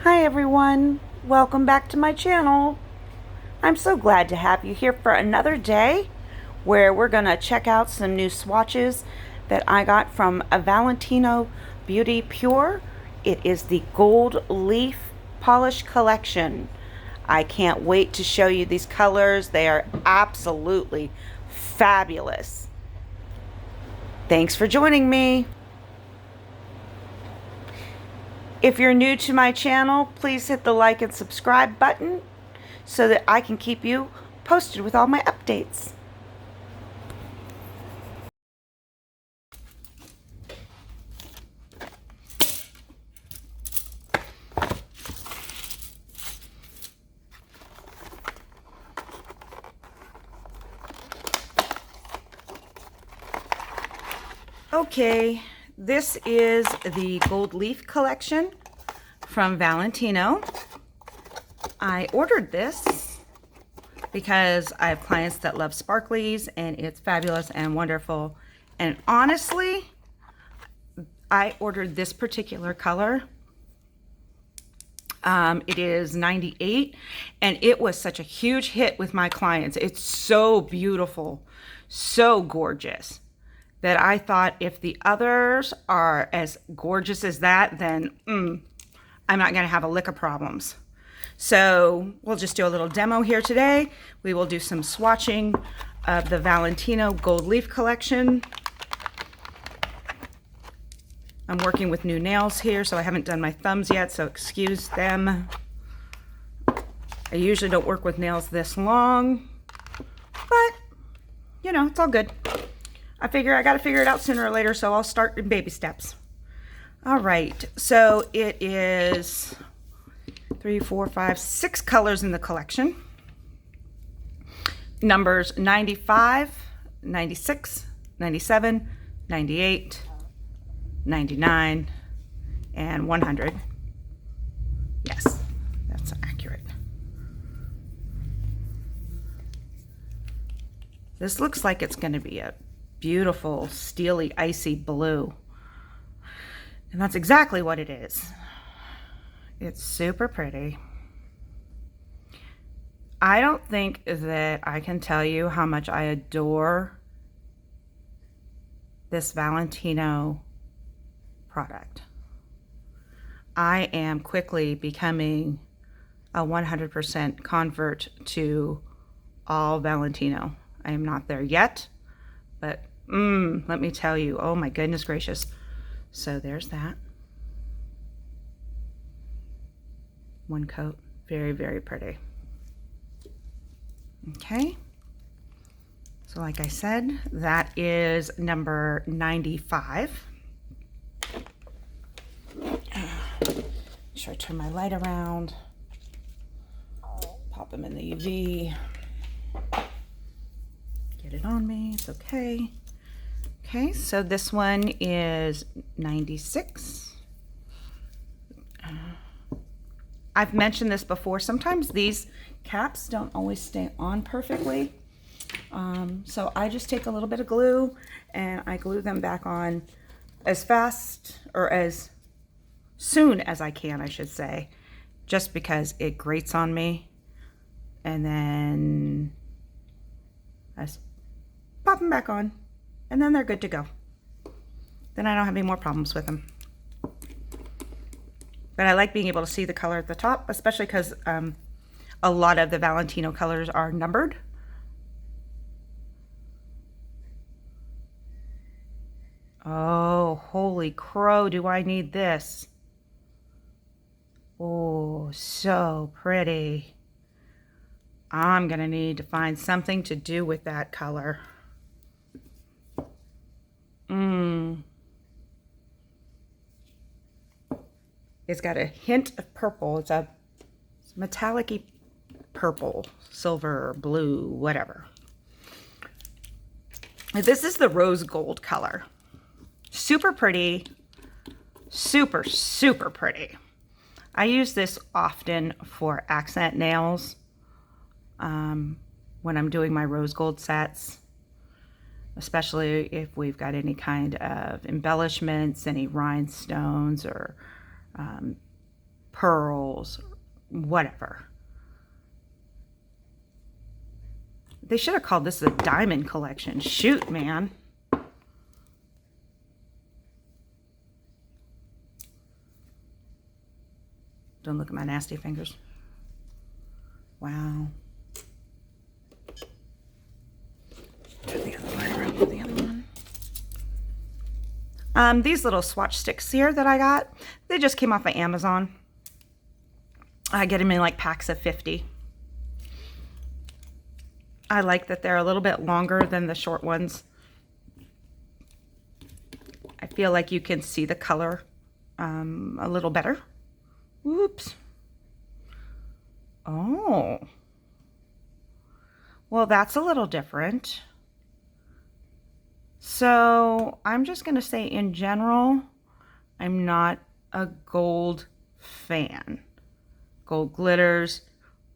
Hi everyone, welcome back to my channel. I'm so glad to have you here for another day where we're gonna check out some new swatches that I got from a Valentino Beauty Pure. It is the Gold Leaf Polish Collection. I can't wait to show you these colors. They are absolutely fabulous. Thanks for joining me. If you're new to my channel, please hit the like and subscribe button so that I can keep you posted with all my updates. Okay, this is the Gold Leaf collection from Valentino. I ordered this because I have clients that love sparklies and it's fabulous and wonderful. And honestly, I ordered this particular color. It is 98 and it was such a huge hit with my clients. It's so beautiful, so gorgeous, that I thought if the others are as gorgeous as that, then I'm not going to have a lick of problems. So we'll just do a little demo here today. We will do some swatching of the Valentino Gold Leaf collection. I'm working with new nails here, so I haven't done my thumbs yet, so excuse them. I usually don't work with nails this long, but you know, it's all good. I figure I got to figure it out sooner or later, so I'll start in baby steps. All right, so it is 3, 4, 5, 6 colors in the collection. Numbers 95, 96, 97, 98, 99, and 100. Yes, that's accurate. This looks like it's going to be a beautiful, steely, icy blue. And that's exactly what it is. It's super pretty. I don't think that I can tell you how much I adore this Valentino product. I am quickly becoming a 100% convert to all Valentino. I am not there yet, but let me tell you, oh my goodness gracious. So there's that. One coat, very, very pretty. Okay. So like I said, that is number 95. Make sure I turn my light around. Pop them in the UV. Get it on me, it's okay. Okay, so this one is 96. I've mentioned this before. Sometimes these caps don't always stay on perfectly. So I just take a little bit of glue and I glue them back on as fast or as soon as I can, I should say, just because it grates on me. And then I just pop them back on. And then they're good to go. Then I don't have any more problems with them. But I like being able to see the color at the top, especially because a lot of the Valentino colors are numbered. Oh, holy crow, do I need this. Oh, so pretty. I'm gonna need to find something to do with that color. It's got a hint of purple. It's a metallic-y purple, silver, blue, whatever. This is the rose gold color. Super pretty. Super, super pretty. I use this often for accent nails when I'm doing my rose gold sets, especially if we've got any kind of embellishments, any rhinestones or pearls, whatever. They should have called this a diamond collection. Shoot, man. Don't look at my nasty fingers. Wow. Do the other one. Do the other one. These little swatch sticks here that I got, they just came off of Amazon. I get them in like packs of 50. I like that they're a little bit longer than the short ones. I feel like you can see the color a little better. Whoops. Oh. Well, that's a little different. So I'm just going to say in general, I'm not a gold fan. Gold glitters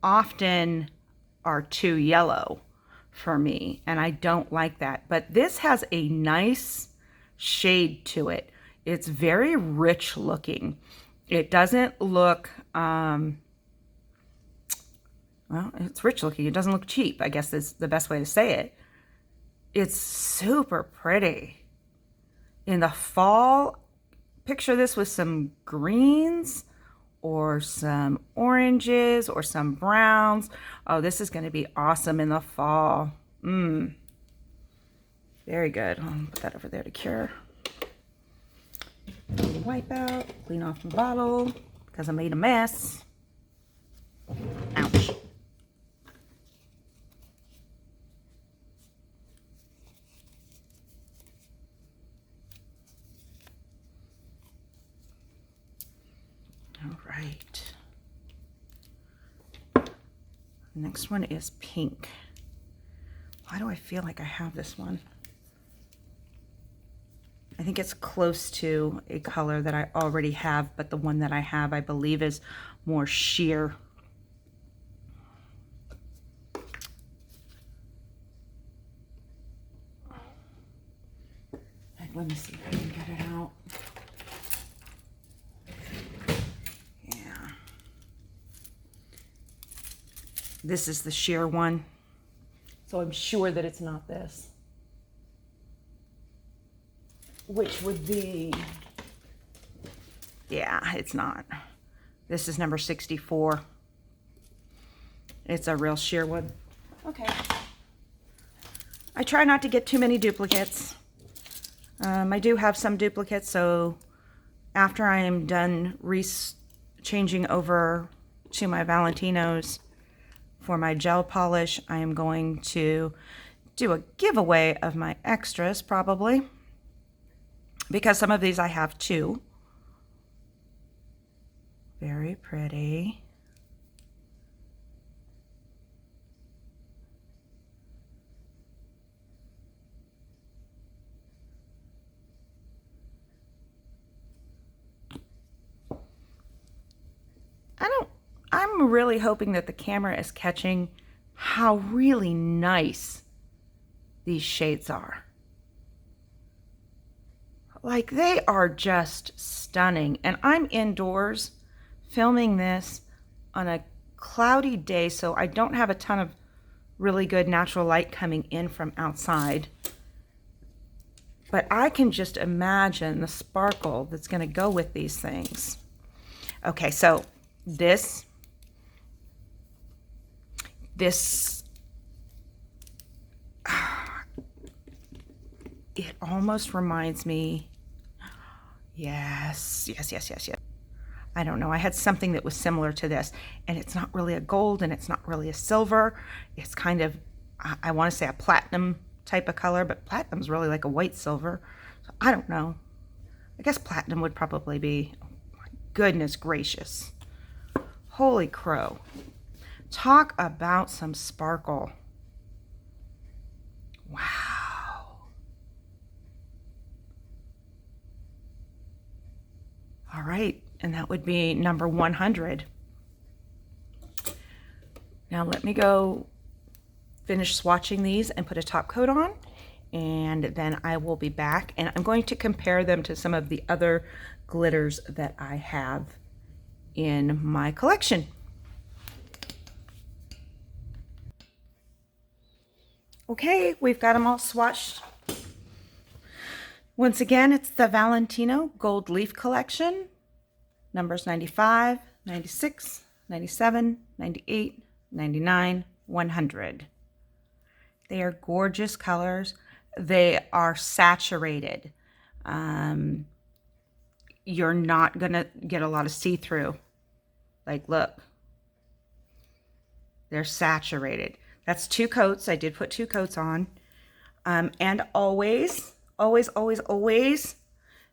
often are too yellow for me, and I don't like that. But this has a nice shade to it. It's very rich looking. It doesn't look, well, it's rich looking. It doesn't look cheap, I guess is the best way to say it. It's super pretty. In the fall, picture this with some greens or some oranges or some browns. Oh, this is going to be awesome in the fall. Very good. I'll put that over there to cure. Wipe out, clean off the bottle because I made a mess. Ouch. All right. Next one is pink. Why do I feel like I have this one? I think it's close to a color that I already have, but the one that I have, I believe, is more sheer. Let me see if I can get it out. Yeah. This is the sheer one. So I'm sure that it's not this. Which would be, yeah, it's not. This is number 64. It's a real sheer one. Okay. I try not to get too many duplicates. I do have some duplicates, so after I am done changing over to my Valentinos for my gel polish, I am going to do a giveaway of my extras probably, because some of these I have too. Very pretty. I'm really hoping that the camera is catching how really nice these shades are. Like, they are just stunning. And I'm indoors filming this on a cloudy day, so I don't have a ton of really good natural light coming in from outside. But I can just imagine the sparkle that's going to go with these things. Okay, so this it almost reminds me, yes. I don't know, I had something that was similar to this, and it's not really a gold and it's not really a silver. It's kind of, I want to say a platinum type of color, but platinum's really like a white silver. So I don't know. I guess platinum would probably be, oh my goodness gracious. Holy crow. Talk about some sparkle. Wow. All right, and that would be number 100. Now let me go finish swatching these and put a top coat on, and then I will be back, and I'm going to compare them to some of the other glitters that I have in my collection. Okay, we've got them all swatched. Once again, it's the Valentino Gold Leaf Collection. Numbers 95, 96, 97, 98, 99, 100. They are gorgeous colors. They are saturated. You're not going to get a lot of see-through. Like, look. They're saturated. That's 2 coats. I did put 2 coats on. And always,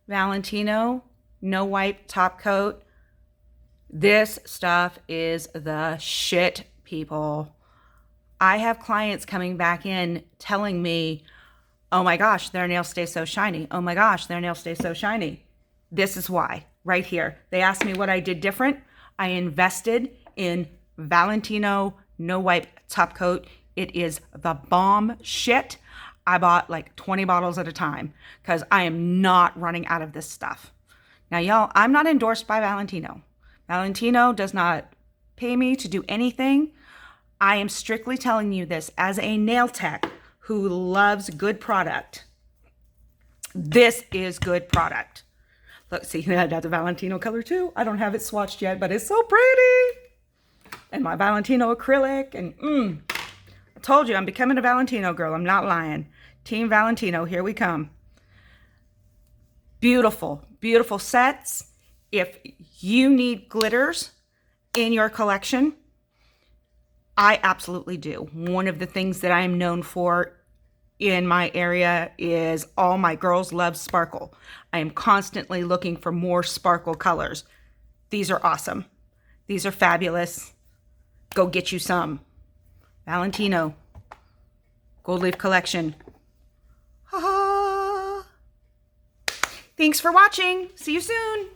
Valentino, no wipe top coat. This stuff is the shit, people. I have clients coming back in telling me, oh my gosh, their nails stay so shiny. Oh my gosh, their nails stay so shiny. This is why, right here. They asked me what I did different. I invested in Valentino no wipe top coat. It is the bomb shit. I bought like 20 bottles at a time because I am not running out of this stuff. Now, y'all, I'm not endorsed by Valentino. Valentino does not pay me to do anything. I am strictly telling you this as a nail tech who loves good product. This is good product. Look, see, that's a Valentino color too. I don't have it swatched yet, but it's so pretty. And my Valentino acrylic. And I told you, I'm becoming a Valentino girl. I'm not lying. Team Valentino, here we come. Beautiful, beautiful sets. If you need glitters in your collection, I absolutely do. One of the things that I am known for in my area is all my girls love sparkle. I am constantly looking for more sparkle colors. These are awesome. These are fabulous. Go get you some. Valentino Gold Leaf Collection. Ha ha. Thanks for watching. See you soon.